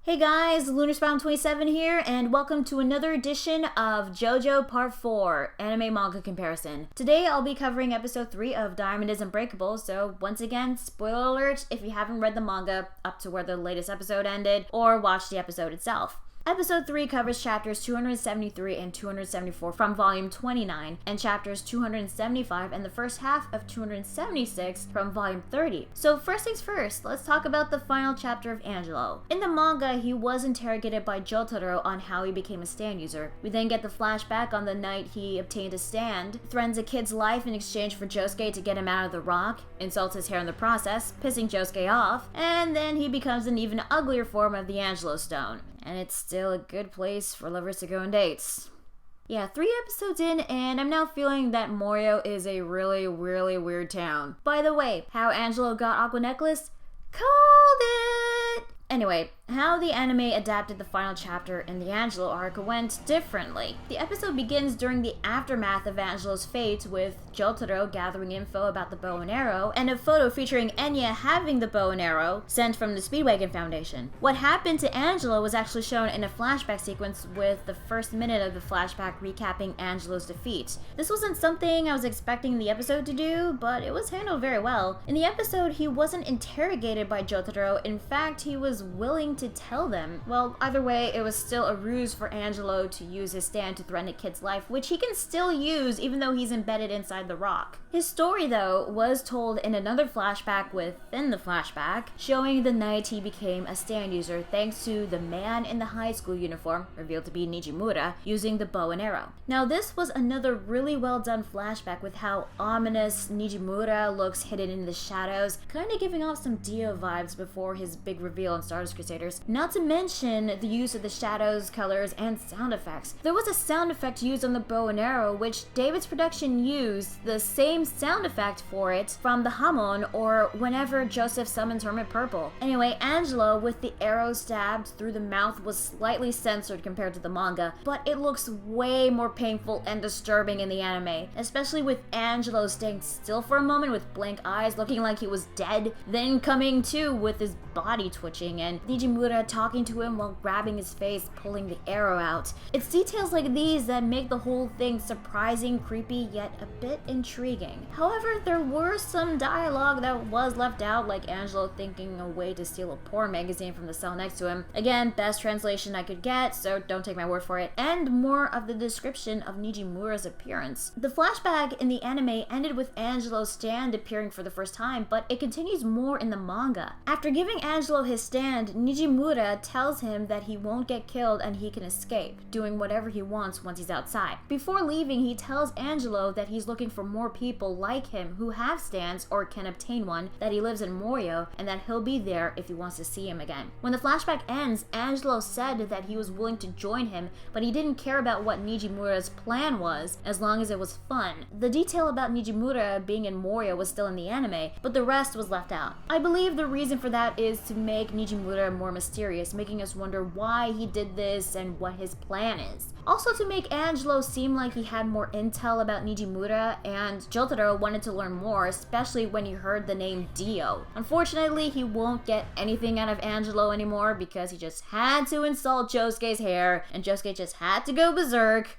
Hey guys, LunarSpawn27 here, and welcome to another edition of Jojo Part 4, Anime Manga Comparison. Today I'll be covering episode 3 of Diamond Is Unbreakable, so once again, spoiler alert if you haven't read the manga up to where the latest episode ended, or watched the episode itself. Episode 3 covers chapters 273 and 274 from volume 29, and chapters 275 and the first half of 276 from volume 30. So first things first, let's talk about the final chapter of Angelo. In the manga, he was interrogated by Jotaro on how he became a stand user. We then get the flashback on the night he obtained a stand, threatens a kid's life in exchange for Josuke to get him out of the rock, insults his hair in the process, pissing Josuke off, and then he becomes an even uglier form of the Angelo Stone. And it's still a good place for lovers to go on dates. Yeah, 3 episodes in, and I'm now feeling that Morio is a really weird town. By the way, how Angelo got Aqua Necklace? Called it! Anyway, how the anime adapted the final chapter in the Angelo arc went differently. The episode begins during the aftermath of Angelo's fate, with Jotaro gathering info about the bow and arrow, and a photo featuring Enya having the bow and arrow sent from the Speedwagon Foundation. What happened to Angelo was actually shown in a flashback sequence, with the first minute of the flashback recapping Angelo's defeat. This wasn't something I was expecting the episode to do, but it was handled very well. In the episode, he wasn't interrogated by Jotaro. In fact, he was willing to tell them. Well, either way, it was still a ruse for Angelo to use his stand to threaten a kid's life, which he can still use even though he's embedded inside the rock. His story, though, was told in another flashback within the flashback, showing the night he became a stand user thanks to the man in the high school uniform, revealed to be Nijimura, using the bow and arrow. Now, this was another really well done flashback with how ominous Nijimura looks hidden in the shadows, kind of giving off some Dio vibes before his big reveal in Stardust Crusaders. Not to mention the use of the shadows, colors, and sound effects. There was a sound effect used on the bow and arrow, which David's production used the same sound effect for it from the Hamon, or whenever Joseph summons Hermit Purple. Anyway, Angelo with the arrow stabbed through the mouth was slightly censored compared to the manga, but it looks way more painful and disturbing in the anime, especially with Angelo staying still for a moment with blank eyes looking like he was dead, then coming to with his body twitching, and Nijimura talking to him while grabbing his face, pulling the arrow out. It's details like these that make the whole thing surprising, creepy, yet a bit intriguing. However, there were some dialogue that was left out, like Angelo thinking a way to steal a porn magazine from the cell next to him. Again, best translation I could get, so don't take my word for it. And more of the description of Nijimura's appearance. The flashback in the anime ended with Angelo's stand appearing for the first time, but it continues more in the manga. After giving Angelo his stand, Nijimura tells him that he won't get killed and he can escape, doing whatever he wants once he's outside. Before leaving, he tells Angelo that he's looking for more people like him who have stands or can obtain one, that he lives in Morio, and that he'll be there if he wants to see him again. When the flashback ends, Angelo said that he was willing to join him, but he didn't care about what Nijimura's plan was, as long as it was fun. The detail about Nijimura being in Morio was still in the anime, but the rest was left out. I believe the reason for that is to make Nijimura more mysterious, making us wonder why he did this and what his plan is. Also to make Angelo seem like he had more intel about Nijimura, and Jotaro wanted to learn more, especially when he heard the name Dio. Unfortunately, he won't get anything out of Angelo anymore because he just had to insult Josuke's hair, and Josuke just had to go berserk.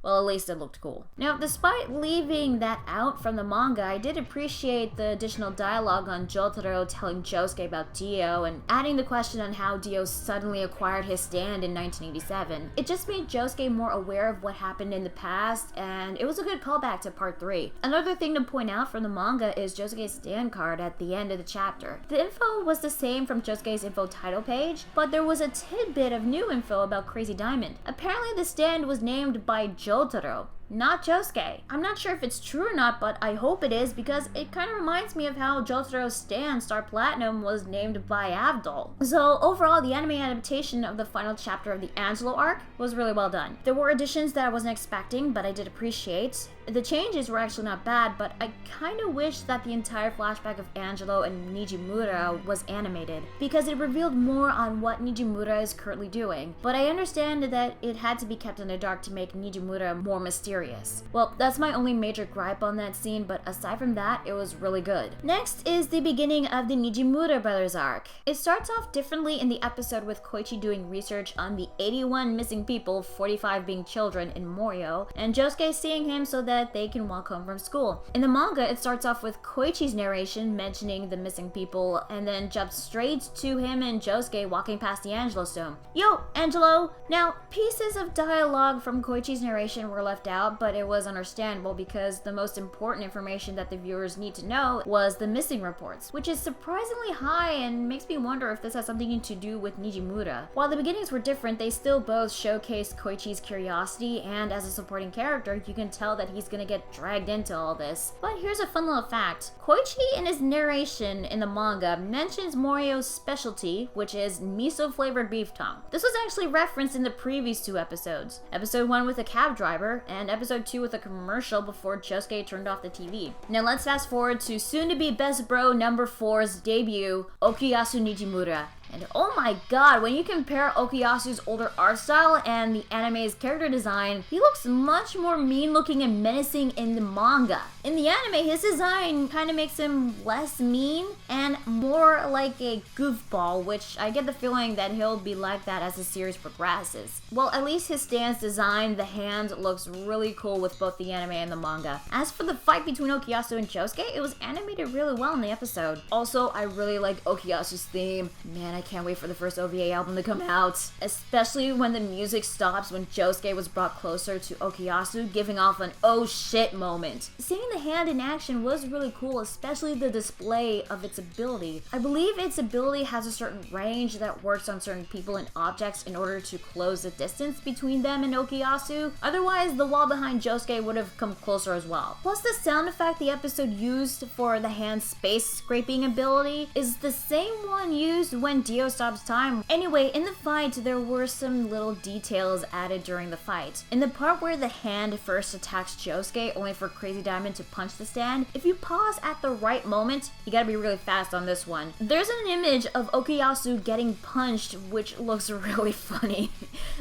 Well, at least it looked cool. Now, despite leaving that out from the manga, I did appreciate the additional dialogue on Jotaro telling Josuke about Dio and adding the question on how Dio suddenly acquired his stand in 1987. It just made Josuke more aware of what happened in the past, and it was a good callback to part 3. Another thing to point out from the manga is Josuke's stand card at the end of the chapter. The info was the same from Josuke's info title page, but there was a tidbit of new info about Crazy Diamond. Apparently the stand was named by Jotaro, not Josuke. I'm not sure if it's true or not, but I hope it is because it kind of reminds me of how Jotaro's stand, Star Platinum, was named by Avdol. So overall, the anime adaptation of the final chapter of the Angelo arc was really well done. There were additions that I wasn't expecting, but I did appreciate. The changes were actually not bad, but I kind of wish that the entire flashback of Angelo and Nijimura was animated, because it revealed more on what Nijimura is currently doing. But I understand that it had to be kept in the dark to make Nijimura more mysterious serious. Well, that's my only major gripe on that scene, but aside from that, it was really good. Next is the beginning of the Nijimura brothers arc. It starts off differently in the episode with Koichi doing research on the 81 missing people, 45 being children, in Morio, and Josuke seeing him so that they can walk home from school. In the manga, it starts off with Koichi's narration mentioning the missing people, and then jumps straight to him and Josuke walking past the Angelo stone. Yo, Angelo! Now, pieces of dialogue from Koichi's narration were left out, but it was understandable because the most important information that the viewers need to know was the missing reports, which is surprisingly high and makes me wonder if this has something to do with Nijimura. While the beginnings were different, they still both showcased Koichi's curiosity, and as a supporting character, you can tell that he's gonna get dragged into all this. But here's a fun little fact. Koichi in his narration in the manga mentions Morio's specialty, which is miso-flavored beef tongue. This was actually referenced in the previous two episodes. Episode 1 with a cab driver, and episode 2 with a commercial before Josuke turned off the TV. Now let's fast forward to soon-to-be best bro number 4's debut, Okuyasu Nijimura. And oh my god, when you compare Okuyasu's older art style and the anime's character design, he looks much more mean-looking and menacing in the manga. In the anime, his design kind of makes him less mean and more like a goofball, which I get the feeling that he'll be like that as the series progresses. Well, at least his stance design, the hand, looks really cool with both the anime and the manga. As for the fight between Okuyasu and Josuke, it was animated really well in the episode. Also, I really like Okuyasu's theme. Man, I can't wait for the first OVA album to come out, especially when the music stops when Josuke was brought closer to Okuyasu, giving off an oh shit moment. Seeing the hand in action was really cool, especially the display of its ability. I believe its ability has a certain range that works on certain people and objects in order to close the distance between them and Okuyasu. Otherwise, the wall behind Josuke would have come closer as well. Plus, the sound effect the episode used for the hand's space scraping ability is the same one used when Dio stops time. Anyway, in the fight, there were some little details added during the fight. In the part where the hand first attacks Josuke, only for Crazy Diamond to punch the stand, if you pause at the right moment, you gotta be really fast on this one. There's an image of Okuyasu getting punched, which looks really funny.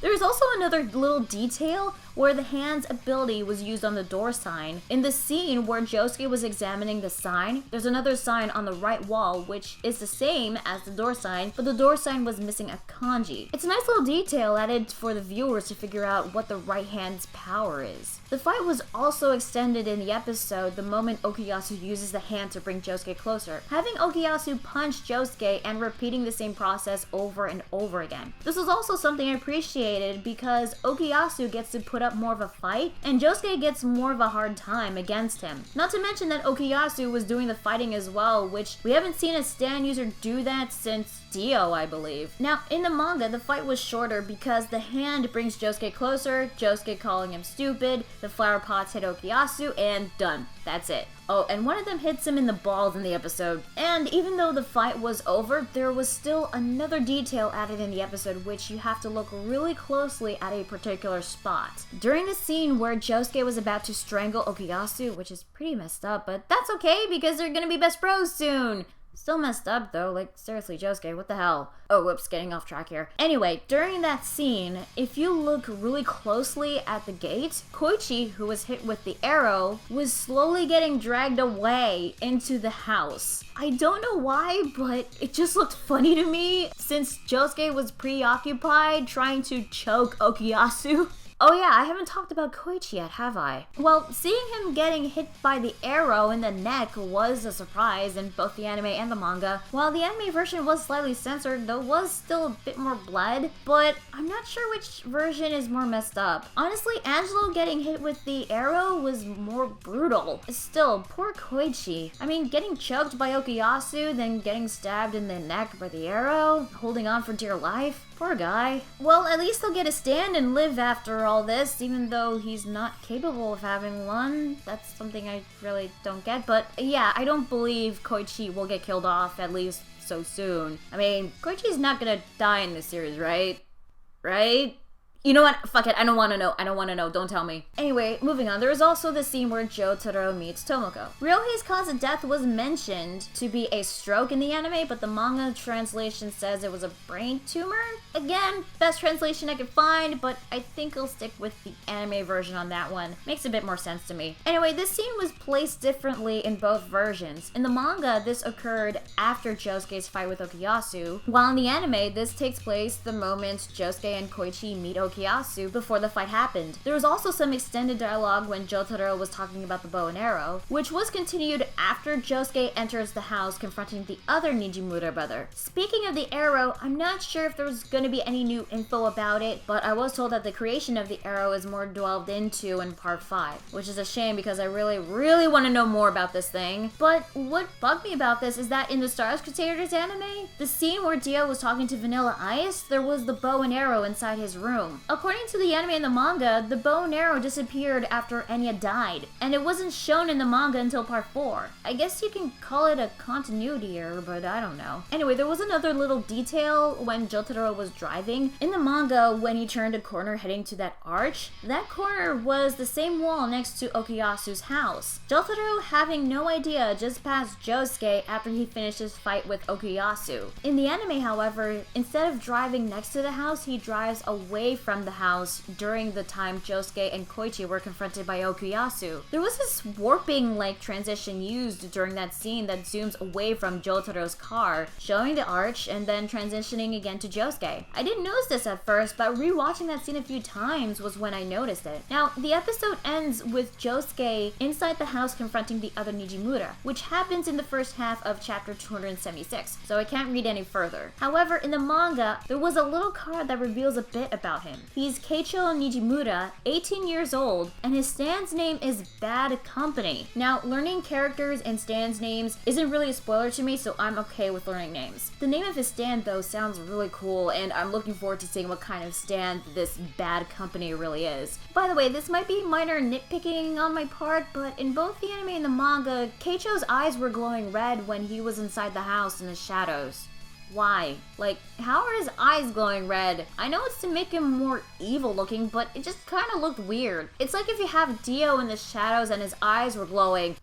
There's also another little detail where the hand's ability was used on the door sign. In the scene where Josuke was examining the sign, there's another sign on the right wall which is the same as the door sign, but the door sign was missing a kanji. It's a nice little detail added for the viewers to figure out what the right hand's power is. The fight was also extended in the episode the moment Okuyasu uses the hand to bring Josuke closer, having Okuyasu punch Josuke and repeating the same process over and over again. This was also something I appreciated because Okuyasu gets to put up more of a fight and Josuke gets more of a hard time against him. Not to mention that Okuyasu was doing the fighting as well, which we haven't seen a stand user do that since Dio, I believe. Now, in the manga, the fight was shorter because the hand brings Josuke closer, Josuke calling him stupid, the flower pots hit Okuyasu, and done. That's it. Oh, and one of them hits him in the balls in the episode. And even though the fight was over, there was still another detail added in the episode which you have to look really closely at a particular spot. During the scene where Josuke was about to strangle Okuyasu, which is pretty messed up, but that's okay because they're gonna be best bros soon. Still messed up though, like seriously Josuke, what the hell? Oh whoops, getting off track here. Anyway, during that scene, if you look really closely at the gate, Koichi, who was hit with the arrow, was slowly getting dragged away into the house. I don't know why, but it just looked funny to me since Josuke was preoccupied trying to choke Okuyasu. Oh yeah, I haven't talked about Koichi yet, have I? Well, seeing him getting hit by the arrow in the neck was a surprise in both the anime and the manga. While the anime version was slightly censored, there was still a bit more blood, but I'm not sure which version is more messed up. Honestly, Angelo getting hit with the arrow was more brutal. Still, poor Koichi. I mean, getting choked by Okuyasu, then getting stabbed in the neck by the arrow, holding on for dear life. Poor guy. Well, at least he'll get a stand and live after all this, even though he's not capable of having one. That's something I really don't get. But yeah, I don't believe Koichi will get killed off, at least so soon. I mean, Koichi's not gonna die in this series, right? Right? You know what? Fuck it. I don't want to know. I don't want to know. Don't tell me. Anyway, moving on. There is also the scene where Jotaro meets Tomoko. Ryohei's cause of death was mentioned to be a stroke in the anime, but the manga translation says it was a brain tumor. Again, best translation I could find, but I think I'll stick with the anime version on that one. Makes a bit more sense to me. Anyway, this scene was placed differently in both versions. In the manga, this occurred after Josuke's fight with Okuyasu, while in the anime, this takes place the moment Josuke and Koichi meet Okuyasu before the fight happened. There was also some extended dialogue when Jotaro was talking about the bow and arrow, which was continued after Josuke enters the house confronting the other Nijimura brother. Speaking of the arrow, I'm not sure if there's going to be any new info about it, but I was told that the creation of the arrow is more delved into in part 5, which is a shame because I really want to know more about this thing. But what bugged me about this is that in the Stars Crusaders anime, the scene where Dio was talking to Vanilla Ice, there was the bow and arrow inside his room. According to the anime and the manga, the bow and arrow disappeared after Enya died, and it wasn't shown in the manga until part 4. I guess you can call it a continuity error, but I don't know. Anyway, there was another little detail when Jotaro was driving. In the manga, when he turned a corner heading to that arch, that corner was the same wall next to Okuyasu's house. Jotaro, having no idea, just passed Josuke after he finished his fight with Okuyasu. In the anime, however, instead of driving next to the house, he drives away from the house during the time Josuke and Koichi were confronted by Okuyasu. There was this warping-like transition used during that scene that zooms away from Jotaro's car, showing the arch and then transitioning again to Josuke. I didn't notice this at first, but rewatching that scene a few times was when I noticed it. Now, the episode ends with Josuke inside the house confronting the other Nijimura, which happens in the first half of chapter 276, so I can't read any further. However, in the manga, there was a little card that reveals a bit about him. He's Keicho Nijimura, 18 years old, and his stand's name is Bad Company. Now, learning characters and stands names isn't really a spoiler to me, so I'm okay with learning names. The name of his stand, though, sounds really cool, and I'm looking forward to seeing what kind of stand this Bad Company really is. By the way, this might be minor nitpicking on my part, but in both the anime and the manga, Keicho's eyes were glowing red when he was inside the house in the shadows. Why? Like, how are his eyes glowing red? I know it's to make him more evil looking, but it just kind of looked weird. It's like if you have Dio in the shadows and his eyes were glowing.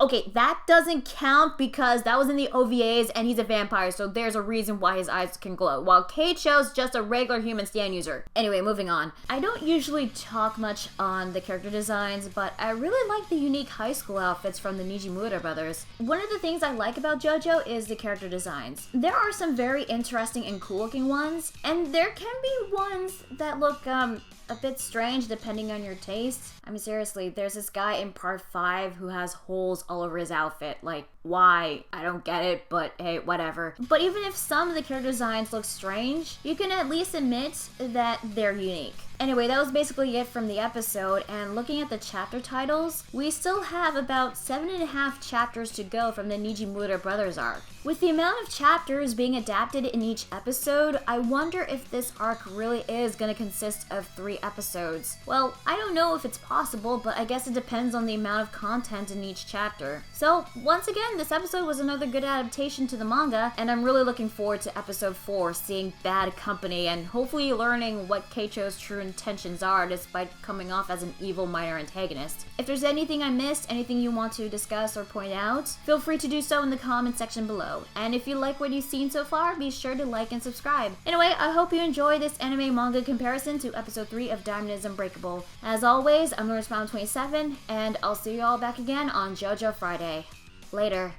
Okay, that doesn't count because that was in the OVAs and he's a vampire, so there's a reason why his eyes can glow, while Keicho's just a regular human stand user. Anyway, moving on. I don't usually talk much on the character designs, but I really like the unique high school outfits from the Nijimura brothers. One of the things I like about Jojo is the character designs. There are some very interesting and cool looking ones, and there can be ones that look, a bit strange depending on your taste. I mean, seriously, there's this guy in part 5 who has holes all over his outfit. Like, why? I don't get it, but hey, whatever. But even if some of the character designs look strange, you can at least admit that they're unique. Anyway, that was basically it from the episode, and looking at the chapter titles, we still have about 7.5 chapters to go from the Nijimura Brothers arc. With the amount of chapters being adapted in each episode, I wonder if this arc really is going to consist of 3 episodes. Well, I don't know if it's possible, but I guess it depends on the amount of content in each chapter. So, once again, this episode was another good adaptation to the manga, and I'm really looking forward to episode 4, seeing Bad Company, and hopefully learning what Keicho's true intentions are despite coming off as an evil minor antagonist. If there's anything I missed, anything you want to discuss or point out, feel free to do so in the comment section below. And if you like what you've seen so far, be sure to like and subscribe. Anyway, I hope you enjoy this anime manga comparison to episode 3 of Diamond Is Unbreakable. As always, I'm LearnSpound27, and I'll see you all back again on JoJo Friday. Later.